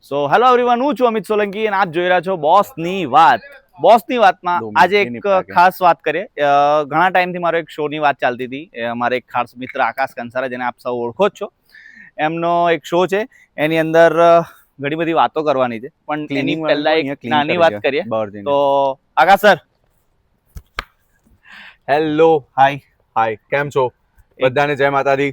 So hello everyone, હું છું અમિત સોલંકી અને આપ જોઈ રહ્યા છો બોસની વાત. બોસની વાતમાં આજે એક ખાસ વાત કરીએ. ઘણા ટાઈમથી મારો એક શોની વાત ચાલતી હતી. મારે એક ખાસ મિત્ર આકાશ કંસારા, જેને આપ સૌ ઓળખો જ છો, એમનો એક શો છે. એની અંદર ઘણી બધી વાતો કરવાની છે, પણ એની પહેલા એક નાની વાત કરીએ. તો આકાશ સર, હેલો, હાય, કેમ છો? બધાને જય માતાજી.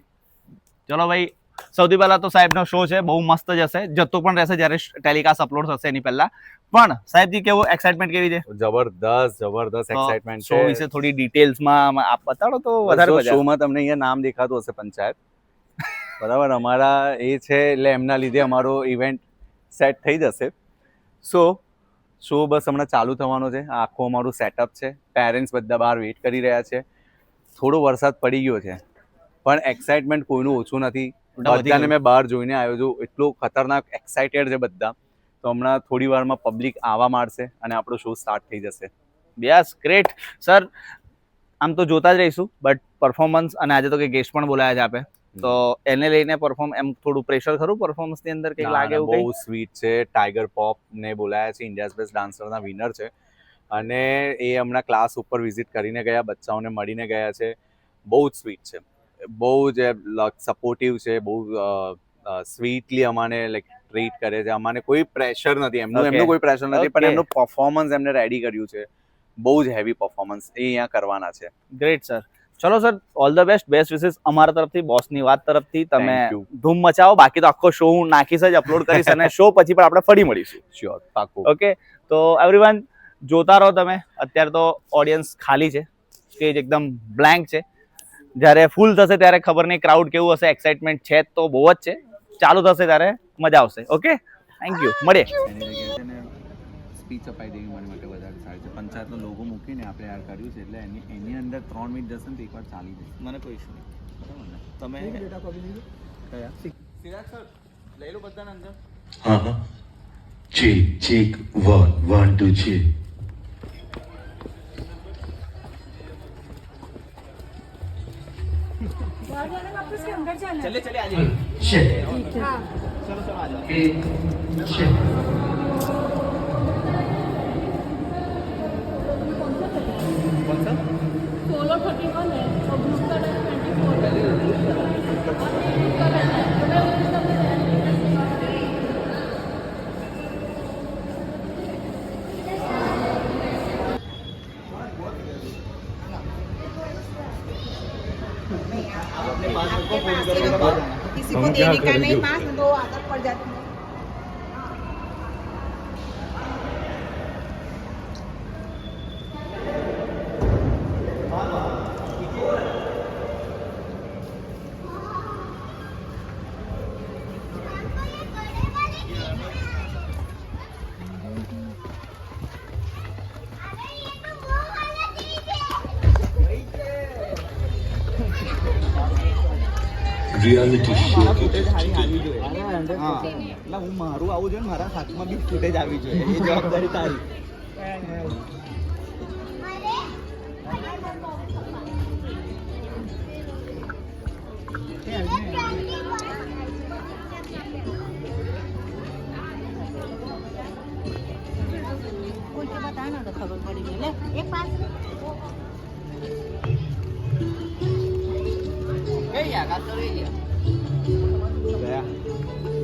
ચલો ભાઈ, સૌથી પહેલા તો સાહેબનો શો છે, બહુ મસ્ત જશે, જતો પણ રહેશે જ્યારે ટેલિકાસ્ટ અપલોડ થશે એની પહેલા. પણ સાહેબજી, કેવું એક્સાઇટમેન્ટ કેવી છે? જબરદસ્ત એક્સાઇટમેન્ટ શો છે. વિશે થોડી ડિટેલ્સમાં આપ બતાડો તો વધારે મજા. શોમાં તમને અહીંયા નામ દેખાતું હશે પંચાયત, બરાબર? અમારા એ છે, એટલે એમના લીધે અમારો ઇવેન્ટ સેટ થઈ જશે. શો બસ હમણાં ચાલુ થવાનો છે. આખું અમારું સેટઅપ છે. પેરેન્ટ્સ બધા બહાર વેઇટ કરી રહ્યા છે. થોડો વરસાદ પડી ગયો છે, પણ એક્સાઇટમેન્ટ કોઈનું ઓછું નથી. બધાને મેં બહાર જોઈને આવ્યો છું, એટલું ખતરનાક એક્સાઇટેડ છે બધા. તો હમણાં થોડી વારમાં પબ્લિક આવવા માંડશે અને આપણો શો સ્ટાર્ટ થઈ જશે. Yes, great sir. આમ તો જોતા જ રહીશું, બટ પરફોર્મન્સ, અને આજે તો કે ગેસ્ટ પણ બોલાયા છે આપે, તો એને લઈને પરફોર્મ એમ થોડું પ્રેશર ખરું પરફોર્મન્સ ની અંદર? કંઈક લાગે એવું? બહુ સ્વીટ છે. ટાઈગર પોપ ને બોલાયા છે, ઇન્ડિયાઝ બેસ્ટ ડાન્સરના વિનર છે, અને એ હમણાં ક્લાસ ઉપર વિઝિટ કરીને ગયા, બચ્ચાઓને મળીને ગયા છે. બહુ જ સ્વીટ છે, બહુ જ સપોર્ટિવ છે, બહુ સ્વીટલી અમાને લાઈક ટ્રીટ કરે છે. અમાને કોઈ પ્રેશર નથી, એમનું કોઈ પ્રેશર નથી, પણ એમનું પરફોર્મન્સ એમને રેડી કર્યું છે. બહુ જ હેવી પરફોર્મન્સ એ અહીંયા કરવાના છે. Great sir. ચલો sir, all the best, best wishes અમારા તરફથી, બોસની વાત તરફથી. તમે ધૂમ મચાવો. બાકી તો આખો શો હું નાખીશ જ, અપલોડ કરીશ, અને શો પછી પણ આપણે ફરી મળીશું. શ્યોર, પાક્કું. ઓકે, તો એવરીવન જોતા રહો તમે. અત્યારે તો ઓડિયન્સ ખાલી છે, સ્ટેજ એકદમ બ્લેન્ક છે. જ્યારે ફૂલ થશે ત્યારે ખબર નહીં ક્રાઉડ કેવું હશે. એક્સાઇટમેન્ટ છે તો બહુ જ છે. ચાલુ થશે ત્યારે મજા આવશે. ઓકે, થેન્ક યુ, મળીએ. સ્પીચ અપાઈ દેવી મારી માટે વધારે સારી છે. પંચાયતનો લોગો મૂકીને આપણે યાર કર્યું છે, એટલે એની અંદર 3 મિનિટ જશે ને તો એકવાર ચાલી જશે. મને કોઈ ઇશ્યુ નહીં. બરાબર ને? તમે સિરાજ સર લઈ લો બધાને અંદર. हाँ चेक 1 1 2 चेक. चलिए चलिए आ चलो चलो आ जाओ. कौन सा? सोलो 31 है और ग्रुप का टाइम 24. किसी को देने का नहीं, पास में 2 आदत पड़ जाती है. रियलिटी शो की હા, એટલે હું મારું આવું જોઈએ, મારા હાથમાં બી ફૂટેજ આવી જોઈએ, એ જવાબદારી તારી. कोई के बताया ना तो खबर पड़ी ले एक पास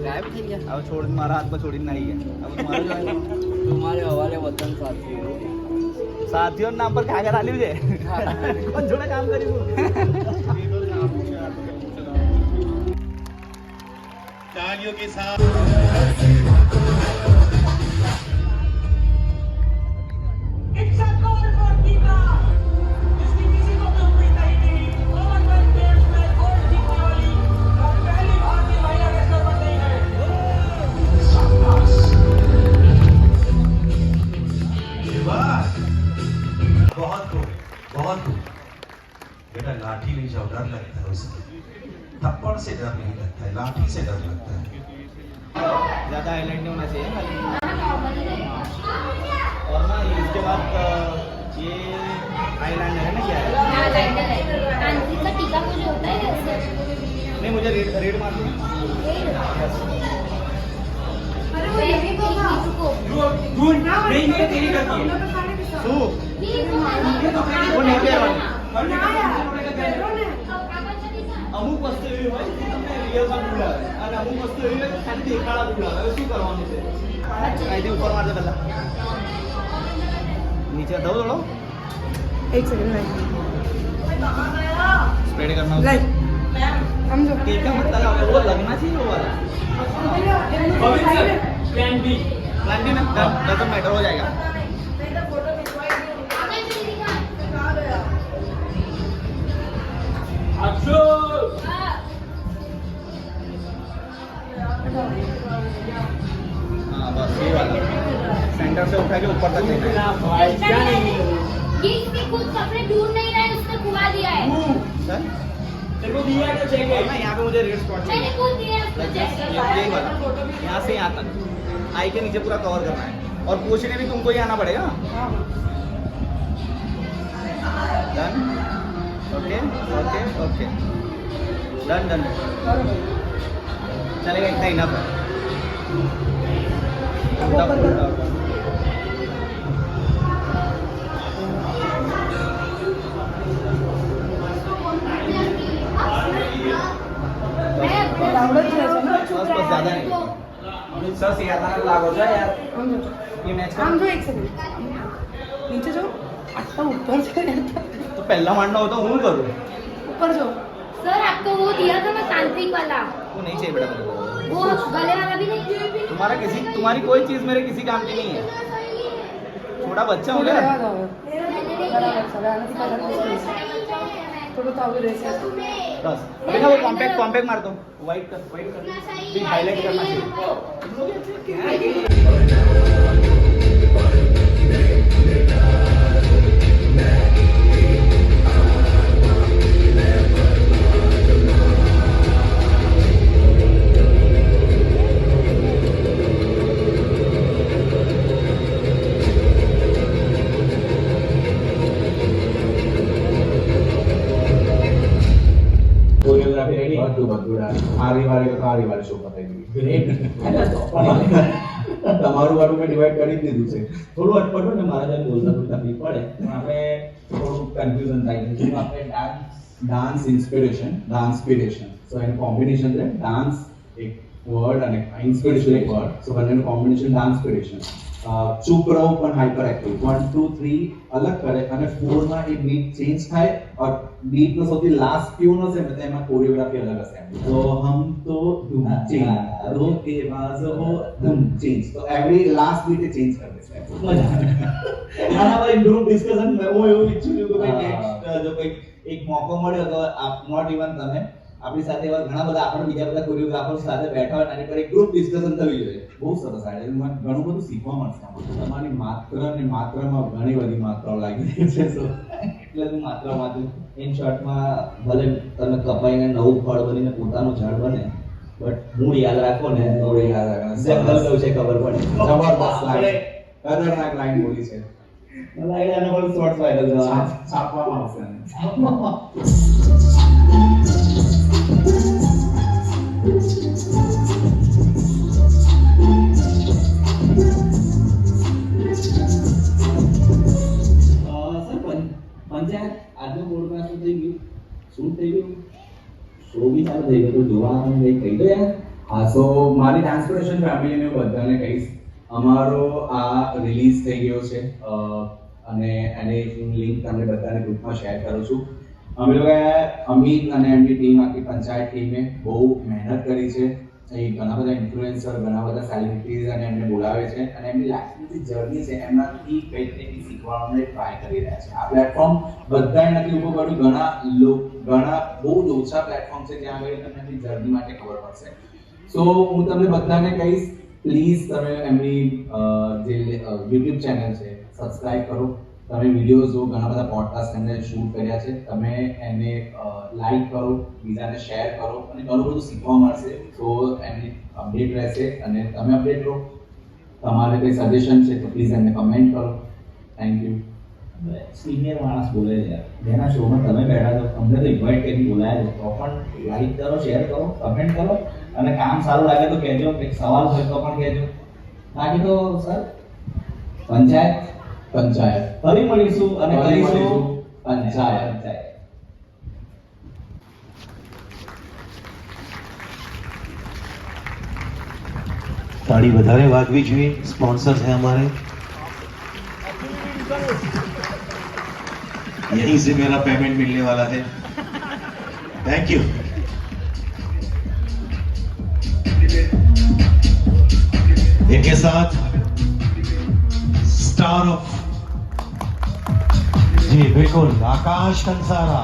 ગાયબ થઈ ગયા. હવે છોડીને મારા હાથમાં છોડીને નાહી ગયા. હવે મારું જોવાનું. तुम्हारे हवाले वतन साथी સાથીઓના નામ પર કાગળ આલ્યું છે. કોણ જોડે કામ કર્યું? तालियों के साथ बहुत बेटा लाठी ले जाओ, डर लगता है उससे. थप्पड़ से डर नहीं लगता है, लाठी से डर लगता है. ज्यादा हाईलाइट नहीं होना चाहिए खाली. और ना इसके बाद ये आईलाइनर है ना, क्या है? आईलाइनर है. आंटी का टीका मुझे होता है ऐसे. नहीं, मुझे रेड मार दो. અમુક વસ્તુ એવી હોય કે તમને રિયલમાં બોલાવે અને અમુક વસ્તુ એવી હોય કે ખાલી દેખાડા બોલાવે. હવે શું કરવાનું છે? અહીંથી ઉપર મારજો પહેલા. નીચે દો થોડો एक सेकंड लाइक સ્પ્રેડ કરना लाइक हम जो केक का मतलब है वो लगना चाहिए वो वाला प्लान बी ना डजंट मैटर हो जाएगा. हाँ बस ये वाला सेंटर से उठा के ऊपर तक लेना है. ये इसके खुद कपड़े ढूंढ नहीं रहा है, उसने खुला दिया है. सर तेरे को दिया क्या चाहिए ना यहाँ पे मुझे रेड स्पॉट मैंने चाहिए. खुद दिया है उसको चेक यही वाला यहाँ से यहाँ तक आई के नीचे पूरा कवर करना है और पूछने भी तुमको ही आना पड़ेगा. Done okay okay okay done done चलेगा इतना इनफ है. बस ज्यादा नहीं सर से याद आने लागो जा यार ये मैच हम जो एक सेकंड नीचे जो आता ऊपर से तो पहला मारना होता हूँ करूँ ऊपर जो सर आपको वो दिया था मैं तांत्रिक वाला, वो नहीं चाहिए बेटा मेरे को. वो गले वाला भी नहीं. तुम्हारी कोई चीज मेरे किसी काम की नहीं है. छोटा बच्चा हो गया थोड़ा तो आगे रेस बस अभी ना वो कॉम्पैक्ट मार दो वाइट कर भी हाईलाइट करना चाहिए. કોરિયોગ્રાફી રેડી બધું આ રવિવારે શો પતાવી તમારું વાળું મેં ડિવાઈડ કરી જ દીધું છે. થોડું અટપટું ને મારા જેમ બોલતા થોડી તકલીફ પડે પણ આપણે થોડું કન્ફ્યુઝન થાય છે. જેમ આપણે ડાન્સ ઇન્સ્પિરેશન સો એનું કોમ્બિનેશન છે ડાન્સ એક વર્ડ અને ઇન્સ્પિરેશન એક વર્ડ સો બંનેનું કોમ્બિનેશન ડાન્સપિરેશન. ચૂપ રહો પણ હાઇપર એક્ટિવ 1 2 3 અલગ કરે અને 4 માં એ બીટ ચેન્જ થાય और बीट નો સૌથી લાસ્ટ ટ્યુન હશે ને તેમાં કોરિયોગ્રાફી અલગ હશે. તો હમ તો ધૂમ ચેન્જ દો કે બાજ હો ધૂમ ચેન્જ તો એવરી લાસ્ટ બીટ એ ચેન્જ કરી દેશે. મજા આવે. આના પર ગ્રુપ ડિસ્કશન હું એવું ઈચ્છું છું કે ભાઈ નેક્સ્ટ જો કોઈ એક મોકો મળ્યો તો આપ નોટ ઇવન તમે આપણી સાથે એવા ઘણા બધા આપણે બીજા બધા કોરિયોગ્રાફર્સ સાથે બેઠા હોય અને પર એક ગ્રુપ ડિસ્કશન થવી જોઈએ. બહુ સરસ આઈડિયા. મને ઘણું બધું શીખવા મળશે. તમારી માત્રામાં ઘણી બધી માત્રાઓ લાગી રહી છે. એટલે હું માત્ર વાંચું. ઇન શોર્ટમાં ભલે તમે કપાઈને નવું ફળ બનીને પોતાનું ઝાડ બને બટ મૂળ યાદ રાખો ને મૂળ યાદ રાખો જંગલ કયું છે ખબર પડે. જબરદસ્ત લાઈન ખતરનાક લાઈન બોલી છે. મને આઈડિયા પર શોર્ટ વાયરલ છાપવામાં આવશે. પંચાયત આજનો પોડકાસ્ટ થઈ ગયું શૂટ થઈ ગયું શો બી ચાલુ થઈ ગયો તો જોવા કંઈ કહી દો યાર. હા સો મારી ટ્રાન્સપોર્ટેશન ફેમિલીને બધાને કહીશ અમારો આ રિલીઝ થઈ ગયો છે અને એની લિંક તમને બધાને ગ્રુપમાં શેર કરું છું. અમે લોકોએ અમિત અને એમની ટીમ આખી પંચાયત ટીમે બહુ મહેનત કરી છે. એ ઘણા બધા ઇન્ફ્લુએન્સર ઘણા બધા સેલિબ્રિટીઝ અને એમને બોલાવે છે અને એમની લાઈફની જે જર્ની છે એમનાથી કંઈક કંઈક શીખવાનો ટ્રાય કરી રહ્યા છે. આ પ્લેટફોર્મ બધાએ નથી ઊભું કર્યું. ઘણા બહુ જ ઓછા પ્લેટફોર્મ છે જ્યાં આગળ તમને એમની જર્ની માટે ખબર પડશે. સો હું તમને બધાને કહીશ પ્લીઝ તમે એમની જે યુટ્યુબ ચેનલ છે સબસ્ક્રાઇબ કરો. તમે વિડીયોઝ જો ઘણા બધા પોડકાસ્ટ એમને શૂટ કર્યા છે તમે એને લાઈક કરો બીજાને શેર કરો અને ઘણું બધું શીખવા મળશે. તો એમની અપડેટ રહેશે અને તમે અપડેટ રહો. તમારે કંઈ સજેશન છે તો પ્લીઝ એમને કમેન્ટ કરો. Thank you. સિનિયર માણસ બોલે છે જેના શોમાં તમે બેઠા છો તમને તો ઇન્વાઇટ કરી બોલાયા છો તો પણ લાઈક કરો શેર કરો કમેન્ટ કરો અને કામ સારું લાગે તો કહેજો કંઈક સવાલ હોય તો પણ કહેજો. બાકી તો સર પંચાયત પંચાયત ફરી મળીશું અને કરીશું પંચાયત. ताड़ी વધારે વાગવી જોઈએ. स्पॉन्सर्स हैं हमारे. यहीं से मेरा पेमेंट मिलने वाला है. Thank you. इनके साथ स्टार ऑफ जी बिल्कुल आकाश कंसारा.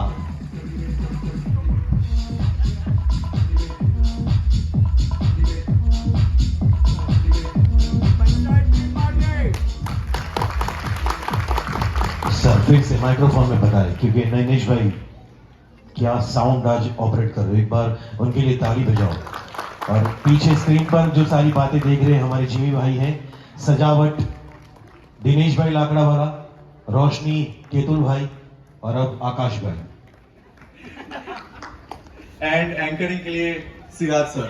सर फिर से माइक्रोफोन में बताएं क्योंकि नैनेश भाई क्या साउंड आज ऑपरेट कर रहे हो. एक बार उनके लिए ताली बजाओ. और पीछे स्क्रीन पर जो सारी बातें देख रहे हैं हमारे जिमी भाई हैं. सजावट दिनेश भाई लाकड़ा वाला, रोशनी केतुल भाई और अब आकाश भाई. एंड एंकरिंग के लिए सिराज सर.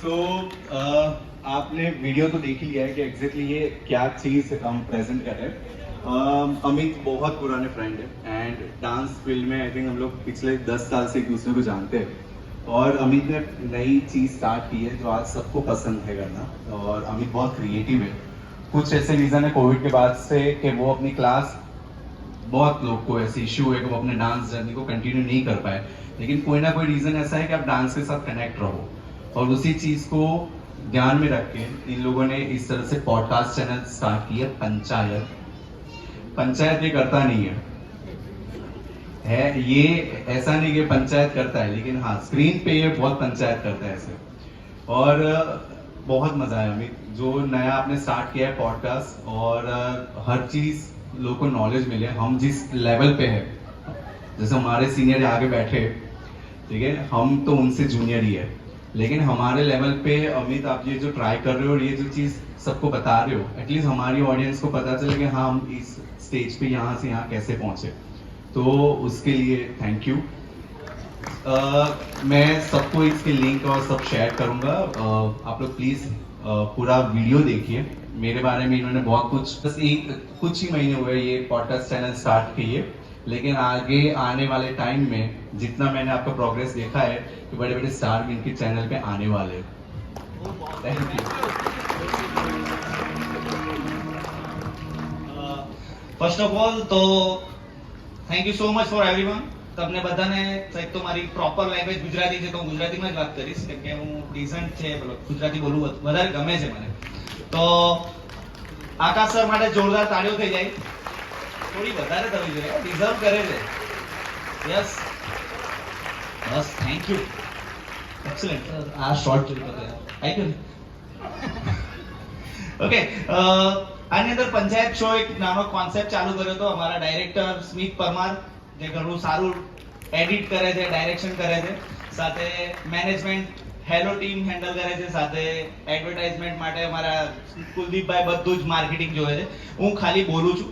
सो आपने वीडियो तो देख ही लिया है कि एग्जैक्टली ये क्या चीज़ हम प्रेजेंट कर रहे हैं. अमित बहुत पुराने फ्रेंड है एंड डांस फील्ड में आई थिंक हम लोग पिछले 10 साल से एक दूसरे को जानते हैं. और अमित ने नई चीज़ स्टार्ट की है जो आज सबको पसंद है करना. और अमित बहुत क्रिएटिव है. कुछ ऐसे रीज़न है कोविड के बाद से कि वो अपनी क्लास, बहुत लोग को ऐसे इशू है कि वो अपने डांस जर्नी को कंटिन्यू नहीं कर पाए. लेकिन कोई ना कोई रीज़न ऐसा है कि आप डांस के साथ कनेक्ट रहो. और उसी चीज़ को ध्यान में रख के इन लोगों ने इस तरह से पॉडकास्ट चैनल स्टार्ट किया पंचायत. पंचायत ये करता नहीं है ये ऐसा नहीं कि पंचायत करता है, लेकिन हाँ स्क्रीन पे ये बहुत पंचायत करता है ऐसे. और बहुत मजा आया अमित जो नया आपने स्टार्ट किया है पॉडकास्ट. और हर चीज लोगों को नॉलेज मिले. हम जिस लेवल पे है, जैसे हमारे सीनियर आगे बैठे, ठीक है, हम तो उनसे जूनियर ही है, लेकिन हमारे लेवल पे अमित आप ये जो ट्राई कर रहे हो और ये जो चीज़ सबको बता रहे हो, एटलीस्ट हमारी ऑडियंस को पता चले कि हाँ हम इस स्टेज पे यहाँ से यहाँ कैसे पहुँचे. तो उसके लिए थैंक यू. मैं सबको इसके लिंक और सब शेयर करूँगा. आप लोग प्लीज़ पूरा वीडियो देखिए. मेरे बारे में इन्होंने बहुत कुछ, बस कुछ ही महीने हुए ये पॉडकास्ट चैनल स्टार्ट किए, लेकिन आगे आने वाले टाइम में जितना मैंने आपका प्रोग्रेस देखा है कि बड़े बड़े स्टार भी इनके चैनल पे आने वाले हैं. Thank you. First of all તો thank you so much for everyone. તમને બધાને સાહેબ તો મારી પ્રોપર લેંગ્વેજ ગુજરાતી છે તો હું ગુજરાતીમાં જ વાત કરીશ કેમ કે હું ડિસન્ટ છે ગુજરાતી બોલવું વધારે ગમે છે મને. તો આકાશ સર માટે જોરદાર તાળીઓ થઈ જાય. થોડી વધારે થવી જોઈએ, ડિઝર્વ કરે છે. Yes bus thank you. Excellent. આ શોર્ટ જોઈ તો થેન્ક યુ. ઓકે, આની અંદર પંચાયત શો એક નાનો કોન્સેપ્ટ ચાલુ કર્યો હતો અમારા ડાયરેક્ટર સ્મિત પરમાર, જે ઘણું સારું એડિટ કરે છે, ડાયરેક્શન કરે છે, સાથે મેનેજમેન્ટ હેલો ટીમ હેન્ડલ કરે છે, સાથે એડવર્ટાઇઝમેન્ટ માટે અમારા કુલદીપભાઈ બધું જ માર્કેટિંગ જોવે છે. હું ખાલી બોલું છું,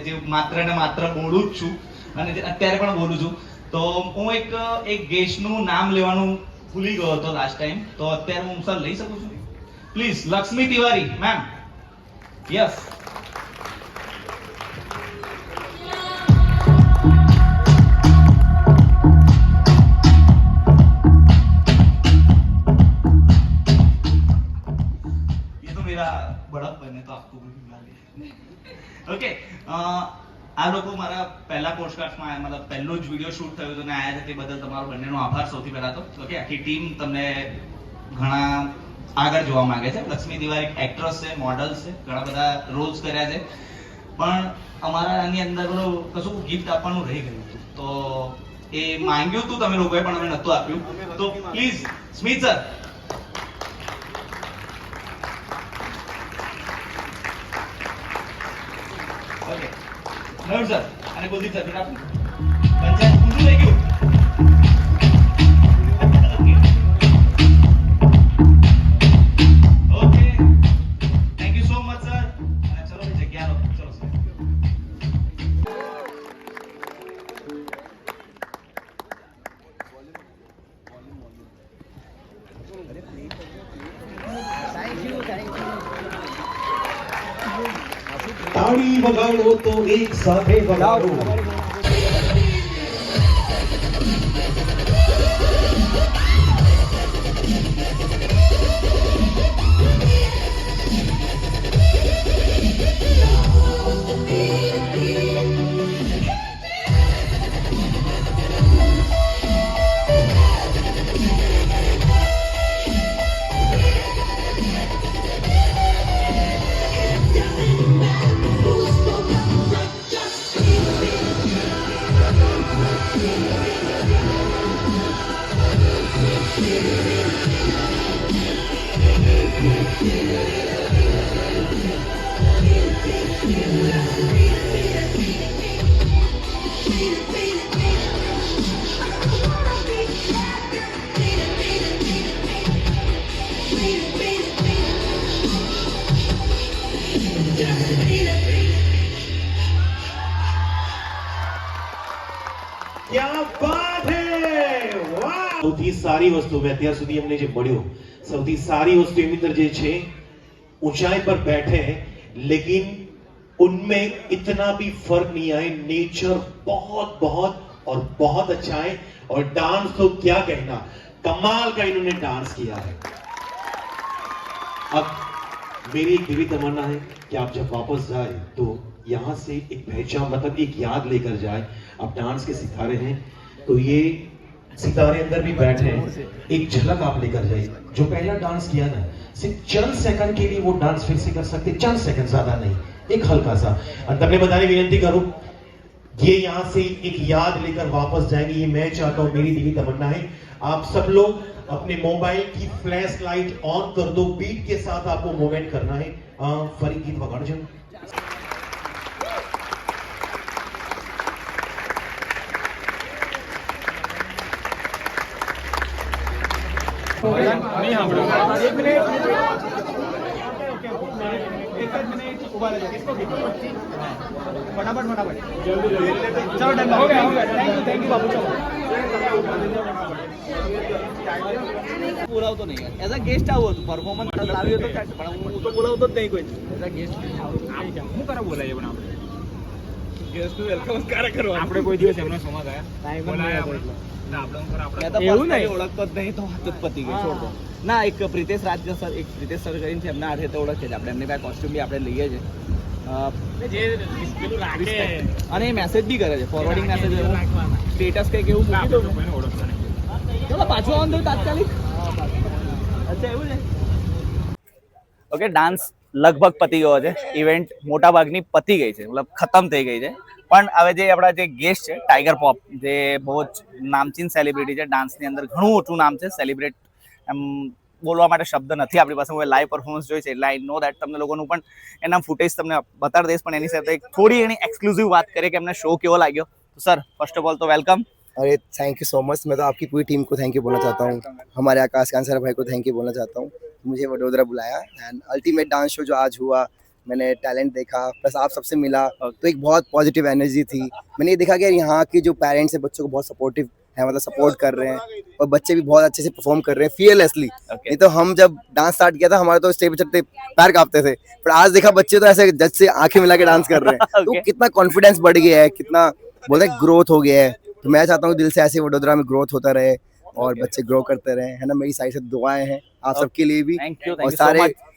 જે માત્ર ને માત્ર બોલું જ છું અને અત્યારે પણ બોલું છું. તો હું એક ગેસ્ટનું નામ લેવાનું ભૂલી ગયો હતો લાસ્ટ ટાઈમ, તો અત્યારે હું સર લઈ શકું છું please? Lakshmi Tiwari ma'am. Yes. ये तो मेरा बड़ा बने तो आपको भी ओके. આ લોકો મારા પહેલા પોસ્ટકાસ્ટમાં આયા, મતલબ પહેલો જ વિડીયો શૂટ થયો હતો ને આયા હતા, તે બદલ તમારો બંનેનો આભાર સૌથી પહેલા તો. ઓકે, આખી ટીમ તમને ઘણા આગળ જોવા માંગે છે. લક્ષ્મી તિવારી એક્ટ્રેસ છે, મોડલ છે, ઘણા બધા રોલ્સ કર્યા છે, પણ અમારા આની અંદર કશું ગિફ્ટ આપવાનું રહી ગયું હતું, તો એ માંગ્યું હતું તમે લોકોએ પણ અમે નહોતું આપ્યું. તો please Smit sir. Okay Naveen sir અને કુલદીપ સર બેટા પંચાયત ઊંધું લઈ ગયું. Okay thank you so much sir. અને ચલો જગ્યા લો. ચલો સર. તાળી વગાડો તો એક સાથે વગાડો. क्या बात है, वाह! સૌથી સારી વસ્તુ મેં અત્યાર સુધી અમને જે મળ્યું, સૌથી સારી વસ્તુ એની અંદર જે છે, ऊंचाई पर बैठे हैं लेकिन उनमें इतना भी फर्क नहीं आए. नेचर बहुत बहुत और बहुत अच्छा है और डांस तो क्या कहना, कमाल का इन्होंने डांस किया है. अब मेरी एक दिव्य तमन्ना है कि आप जब वापस जाए तो यहाँ से एक पहचान, मतलब एक याद लेकर जाए. आप डांस के सितारे हैं तो ये सितारे अंदर भी बैठे हैं, एक झलक आप लेकर जाइए. जो पहला डांस किया ना, सिर्फ चंद सेकंड के लिए वो डांस फिर से कर सकते, चंद सेकंड, ज्यादा नहीं, एक हल्का सा. और तब मैं बताने विनती करूं, ये यहाँ से एक याद लेकर वापस जाएंगे, ये मैं चाहता हूं, मेरी दिली तमन्ना है. आप सब लोग अपने मोबाइल की फ्लैश लाइट ऑन कर दो, बीट के साथ आपको मूवमेंट करना है. फरी गीत वगाड़जो. બોલાવતો નહીં યાર, એઝ અ ગેસ્ટ આવો હતો, પરફોર્મન્સ લાવ્યો તો ચાલશે, પણ હું તો બોલાવતો જ નહીં કોઈ. એઝ અ ગેસ્ટ હું કરે બોલાવીએ, પણ આપણે ગેસ્ટ વેલકમ કરે કરો. આપણે કોઈ દિવસ એમનો સમય ગયા ટાઈમ બોલાયા આપણે એવું નહીં, ઓળખતો જ નહીં તો વાત જ પતી ગઈ, છોડ દો. ના, એક પ્રિતેશ રાજ્ય સર, એક પ્રિતેશ સર કરીને છે, એમના હાથે તો ઓળખે છે આપણે, એમની પાસે કોસ્ટ્યુમ બી આપણે લઈએ છીએ. અને મેસેજ બી કરે છે, ફોરવર્ડિંગ મેસેજ, સ્ટેટસ કંઈક એવું મૂકી દો. ચલો પાછું આવવાનું થયું તાત્કાલિક. અચ્છા એવું છે. ઓકે, ડાન્સ લગભગ પતી ગયો છે, ઇવેન્ટ મોટા ભાગની પતી ગઈ છે, મતલબ ખતમ થઈ ગઈ છે. પણ હવે જે આપણા જે ગેસ્ટ છે ટાઈગર પોપ, જે બહુ જ નામચીન સેલિબ્રિટી છે, ડાન્સની અંદર ઘણું ઓછું નામ છે, સેલિબ્રેટ એમ બોલવા માટે શબ્દ નથી આપણી પાસે. હું લાઈવ પરફોર્મન્સ જોઈ છે એટલે આઈ નો દેટ તમને લોકોનું પણ એના ફૂટેજ તમને બતાડી દઈશ, પણ એની સાથે એક થોડી એની એક્સક્લુઝિવ વાત કરીએ કે એમને શો કેવો લાગ્યો. તો સર, फर्स्ट ऑफ ऑल तो वेलकम. अरे थैंक यू सो मच. मैं तो आपकी पूरी टीम को थैंक यू बोलना चाहता हूँ, हमारे आकाश कांसरा भाई को थैंक यू बोलना चाहता हूँ, मुझे वडोदरा बुलाया. एंड अल्टीमेट डांस शो जो आज हुआ, मैंने टैलेंट देखा, प्लस आप सबसे मिला, तो एक बहुत पॉजिटिव एनर्जी थी. मैंने ये देखा कि यहाँ के जो पेरेंट्स हैं बच्चों को बहुत सपोर्टिव है, मतलब सपोर्ट कर रहे हैं, और बच्चे भी बहुत अच्छे से परफॉर्म कर रहे हैं फियरलेसली. नहीं तो हम जब डांस स्टार्ट किया था, हमारे तो स्टेज पे चढ़ते पैर कांपते थे, पर आज देखा बच्चे तो ऐसे जज से आंखें मिला के डांस कर रहे हैं. तो कितना कॉन्फिडेंस बढ़ गया है, कितना बोलते हैं ग्रोथ हो गया है. तो मैं चाहता हूँ दिल से ऐसे वडोदरा में ग्रोथ होता रहे और बच्चे ग्रो करते रहे, है ना. मेरी साइड से दुआएं हैं आप सबके लिए भी, और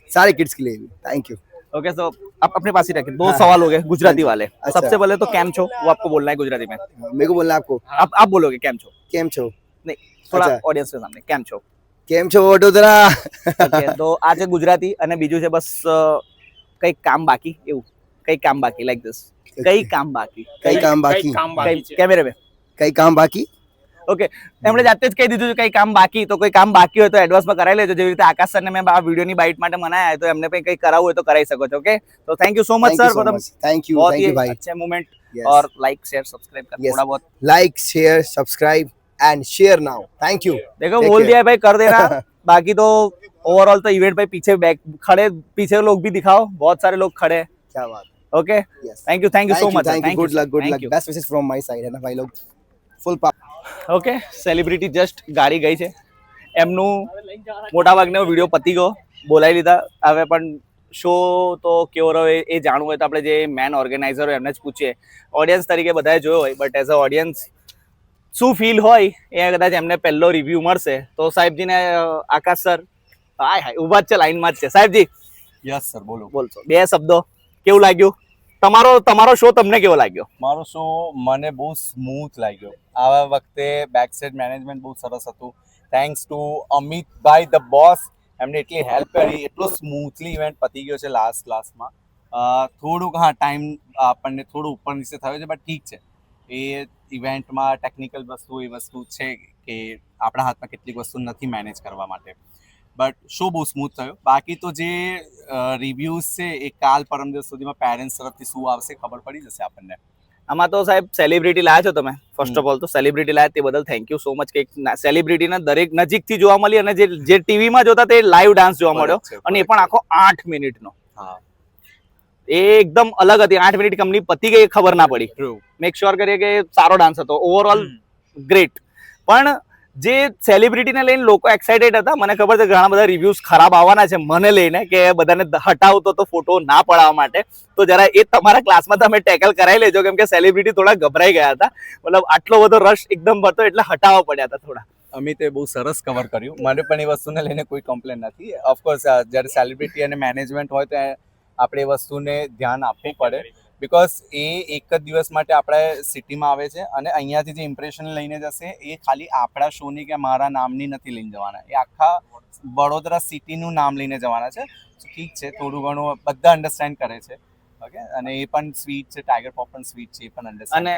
सारे किड्स के लिए भी. Thank you. ओके, सो आप अपने पास ही रखें. दो सवाल हो गए गुजराती वाले. सबसे पहले तो कैम छो, वो आपको बोलना है गुजराती में. मेरे को बोलना है आपको? आप बोलोगे कैम छो. केम छो नहीं, थोड़ा ऑडियंस के सामने कैम छो. કેમ છો વડોદરા? ઓકે, તો આ છે ગુજરાતી અને બીજું છે બસ કઈ કામ બાકી, એવું કઈ કામ બાકી, લાઈક ધીસ. કઈ કામ બાકી, કઈ કામ બાકી, કેમેરે पे કઈ કામ બાકી. ઓકે, એમણે જાતે જ કહી દીધું કઈ કામ બાકી. તો કોઈ કામ બાકી હોય તો એડવાન્સમાં કરાવી લેજો. જેવી રીતે આકાશ સરને મેં આ વિડીયોની બાઇટ માટે મનાયા તો એમને પણ કંઈ કરાવવું હોય તો કરાવી શકો છો. ઓકે, તો thank you so much sir for thank you भाई. अच्छे मोमेंट. और लाइक शेयर सब्सक्राइब कर थोड़ा बहुत. Like share subscribe and share now. Thank you. देखो बोल दिया है भाई, कर देना. बाकी तो ओवरऑल तो इवेंट पे पीछे बैक खड़े, पीछे लोग भी दिखाओ, बहुत सारे लोग खड़े हैं. क्या बात. Okay, thank you so much. Thank you. Good luck best wishes from my side, है ना भाई लोग. ફૂલ ઓકે, સેલિબ્રિટી જસ્ટ ગાડી ગઈ છે, એમનું મોટા ભાગનો વિડીયો પતી ગયો. બોલાવી લીધા. હવે પણ શો તો કેવો રહ્યો એ જાણવું હોય તો આપણે જે મેન ઓર્ગેનાઇઝર હોય એમને જ પૂછીએ. ઓડિયન્સ તરીકે બધાએ જોયો હોય, બટ એઝ અ ઓડિયન્સ શું ફીલ હોય એ કદાચ એમને પહેલો રિવ્યૂ મળશે. તો સાહેબજીને આકાશ સર હાય ઊભા જ છે, લાઈનમાં જ છે. સાહેબજી યસ સર, બોલો. બોલશો 2 શબ્દો, કેવું લાગ્યું તમારો શો? તમને કેવો લાગ્યો? મારો શો મને બહુ સ્મૂથ લાગ્યો. આ વખતે બેક સ્ટેજ મેનેજમેન્ટ બહુ સરસ હતું. Thanks to Amitbhai the boss, એમને એટલી હેલ્પ કરી, એટલો સ્મૂથલી ઇવેન્ટ પતી ગયો છે લાસ્ટ ક્લાસમાં. થોડુંક ટાઈમ આપણને થોડું ઉપર નીચે થયો છે, બટ ઠીક છે. એ ઇવેન્ટમાં ટેકનિકલ વસ્તુ એ વસ્તુ છે કે આપણા હાથમાં કેટલીક વસ્તુ નથી મેનેજ કરવા માટે, બટ શો બહુ સ્મૂથ થયો. બાકી તો જે રિવ્યૂઝ છે એ કાલ પરમ દિવસ સુધીમાં પેરેન્ટ્સ તરફથી શું આવશે ખબર પડી જશે આપણને. આમાં તો સાહેબ સેલિબ્રિટી લાયા છો તમે. ફર્સ્ટ ઓફ ઓલ તો સેલિબ્રિટી લાયા તે બદલ થેન્ક યુ સો મચ કે સેલિબ્રિટીને દરેક નજીકથી જોવા મળી, અને જે ટીવીમાં જોતા તે લાઈવ ડાન્સ જોવા મળ્યો, અને એ પણ આખો 8 મિનિટનો. એ એકદમ અલગ હતી. 8 મિનિટ કમની પતી ગઈ ખબર ના પડી. મેક શ્યોર કરીએ કે સારો ડાન્સ હતો, ઓવરઓલ ગ્રેટ. પણ જે સેલિબ્રિટીને લઈને લોકો એક્સાઇટેડ હતા, મને ખબર છે ઘણા બધા રિવ્યુઝ ખરાબ આવવાના છે મને લઈને, કે બધાને હટાવતો તો ફોટો ના પડાવવા માટે. તો જરા એ તમારા ક્લાસમાં તમે ટેકલ કરાવી લેજો, કેમ કે સેલિબ્રિટી થોડા ગભરાઈ ગયા હતા. મતલબ આટલો બધો રશ એકદમ હતો એટલે હટાવવા પડ્યા હતા થોડા. અમિતે બહુ સરસ કવર કર્યું. મને પણ એ વસ્તુને લઈને કોઈ કમ્પ્લેન નથી. ઓફકોર્સ જ્યારે સેલિબ્રિટી અને મેનેજમેન્ટ હોય તો આપણે એ વસ્તુને ધ્યાન આપવું પડે, બિકોઝ એ એક જ દિવસ માટે આપણા સિટીમાં આવે છે, અને અહીંયાથી જે ઇમ્પ્રેશન લઈને જશે એ ખાલી આપણા શોની કે મારા નામની નથી લઈને જવાના, એ આખા વડોદરા સિટીનું નામ લઈને જવાના છે. ઠીક છે, થોડું ઘણું બધા અન્ડરસ્ટેન્ડ કરે છે, ઓકે, અને એ પણ સ્વીટ છે, ટાઈગર પોપ પણ સ્વીટ છે, એ પણ અન્ડરસ્ટેન્ડ. અને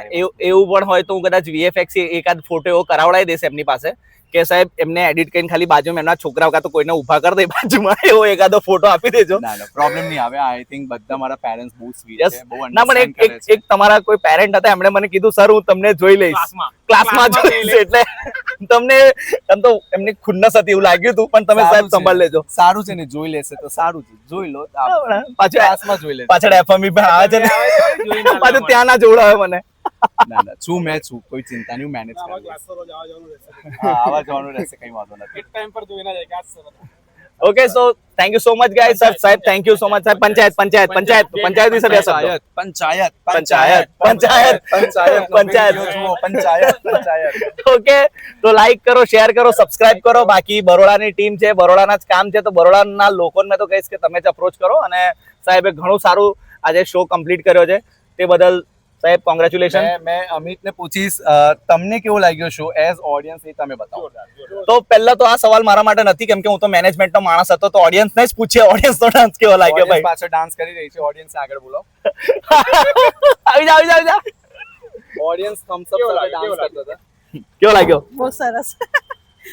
એવું પણ હોય તો હું કદાચ VFX એકાદ ફોટો એવો કરાવડાવી દઈશ એમની પાસે, કે સાહેબ એમને એડિટ કરીને ખાલી બાજુમાં એમના છોકરાઓ કાં તો કોઈને ઊભા કરી દે બાજુમાં, એવો એકાદો ફોટો આપી દેજો. ના પ્રોબ્લેમ નહીં આવે. આઈ થિંક બધા મારા પેરેન્ટ્સ બહુ સ્વીટ છે, બહુ ના, પણ એક તમારા કોઈ પેરેન્ટ હતા, એમણે મને કીધું સર હું તમને જોઈ લઈશ ક્લાસમાં જોઈશ, એટલે તમને એમ તો એમની ખુન્નસ હતી એવું લાગ્યું હતું, પણ તમે સાહેબ સંભાળ લેજો. સારું છે ને, જોઈ લેશે તો સારું છે, જોઈ લો. પાછળ જોઈ લે, પાછળ FME પણ આવે છે ને, પાછું ત્યાં ના જોડાવે મને. ના છું, મેં છું, કોઈ ચિંતા નહીં, મેનેજ કરી લઈશ. આવા જવાનું રહેશે, કઈ વાંધો નથી. Okay, so thank you so much guys. Sir સાહેબ થેન્ક યુ સો મચ. સાહેબ પંચાયત વિશે બે શબ્દો. ઓકે, તો લાઈક કરો, શેર કરો, સબસ્ક્રાઇબ કરો. બાકી બરોડાની ટીમ છે, બરોડાના જ કામ છે, તો બરોડાના લોકોને મેં તો કહીશ કે તમે જ અપ્રોચ કરો. અને સાહેબે ઘણું સારું આજે શો કમ્પ્લીટ કર્યો છે, તે બદલ સાહેબ કોંગ્રેચ્યુલેશન. મેં અમિતને પૂછીશ તમને કેવો લાગ્યો શો એઝ ઓડિયન્સ, એ તમે બતાવો. તો પહેલા તો આ સવાલ મારા માટે નથી, કેમ કે હું તો મેનેજમેન્ટનો માણસ હતો, તો ઓડિયન્સને જ પૂછીએ ઓડિયન્સનો ડાન્સ કેવો લાગ્યો. ભાઈ પાછળ ડાન્સ કરી રહી છે, ઓડિયન્સ આગળ બોલો. આવી જા. ઓડિયન્સ થમ્સ અપ સાથે ડાન્સ કરતો હતો. કેવો લાગ્યો? બહુ સરસ.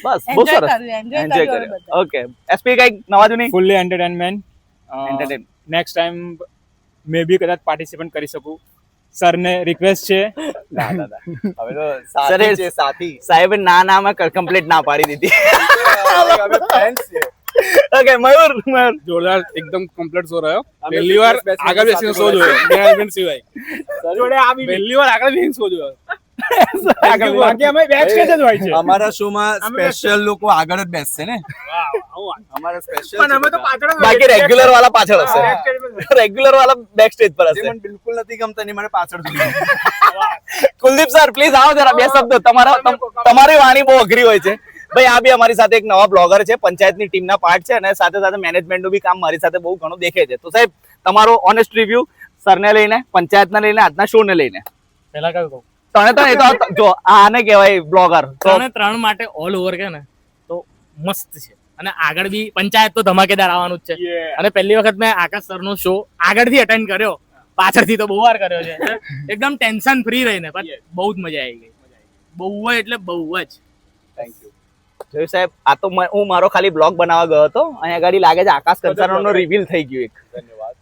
બસ બહુ સરસ, એન્જોય કર્યો. ઓકે, SP કઈ નવા જૂની ફૂલ્લી એન્ટરટેનમેન્ટ. નેક્સ્ટ ટાઈમ મે બી કદાચ પાર્ટિસિપેટ કરી શકું. સરને રિક્વેસ્ટ છે. હવે તો સાથી છે, સાથી. સાહેબે ના મેં કમ્પ્લીટ ના પાડી દીધી. ઓકે, મયુર જોરદાર એકદમ કમ્પ્લીટ શો રહ્યો. પહેલી વાર આગળ બેસીને શો જોયો મેનેજમેન્ટ સિવાય. જોડે આ પહેલી વાર આગળ બેસીને શો જોયો. બાકી અમે બેક સ્ટેજ જ હોય છે. અમારા શોમાં સ્પેશિયલ લોકો આગળ જ બેસશે ને. અમારા સ્પેશિયલ, પણ અમે તો પાછળ જ બાકી રેગ્યુલર વાળા પાછળ હશે. રેગ્યુલર વાળા બેક સ્ટેજ પર હશે. મને બિલકુલ નથી ગમતા, નહીં મને પાછળ જોઈએ. કુલદીપ સર પ્લીઝ આવો જરા, બે શબ્દો. તમારી વાણી બહુ અઘરી હોય છે ભાઈ. આ બી અમારી સાથે એક નવા બ્લોગર છે, પંચાયતની ટીમના પાર્ટ છે, અને સાથે સાથે મેનેજમેન્ટનું બી કામ મારી સાથે બહુ ઘણું દેખે છે. તો સાહેબ તમારો ઓનેસ્ટ રિવ્યુ સરને લઈને, પંચાયતને લઈને, આજના શો ને લઈને. પહેલા કયું કહું? ત્રણે તો જો આને કહેવાય બ્લોગર. ત્રણ માટે ઓલ ઓવર કે ને તો મસ્ત છે, અને આગળ બી પંચાયત તો ધમાકેદાર આવવાનું જ છે. અને પહેલી વખત મેં આકાશ સરનો શો આગળથી અટેન્ડ કર્યો, પાછળથી તો બહુ વાર કર્યો છે. એકદમ ટેન્શન ફ્રી રહીને, પણ બહુ જ મજા આવી ગઈ. બહુ એટલે બહુ જ. Thank you. જોયું સાહેબ, આ તો હું મારો ખાલી બ્લોગ બનાવવા ગયો હતો, અહીંયા આગળ લાગે છે આકાશ કંસારાનો રિવીલ થઈ ગયું એક. ધન્યવાદ.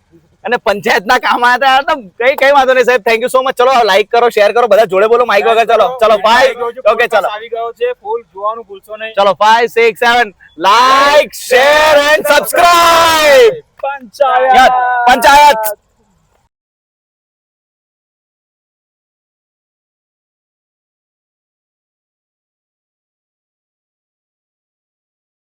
અને પંચાયતના કામ આવ્યા હતા, કઈ વાંધો નહીં સાહેબ. Thank you so much. ચલો લાઈક કરો, શેર કરો, બધા જોડે બોલો માઈક વગર. ચલો 5. ઓકે, ચલો આવી ગયો છે, ફૂલ જોવાનું ભૂલશો નહીં. ચલો 5 6 7 like, share and subscribe. Panchayat.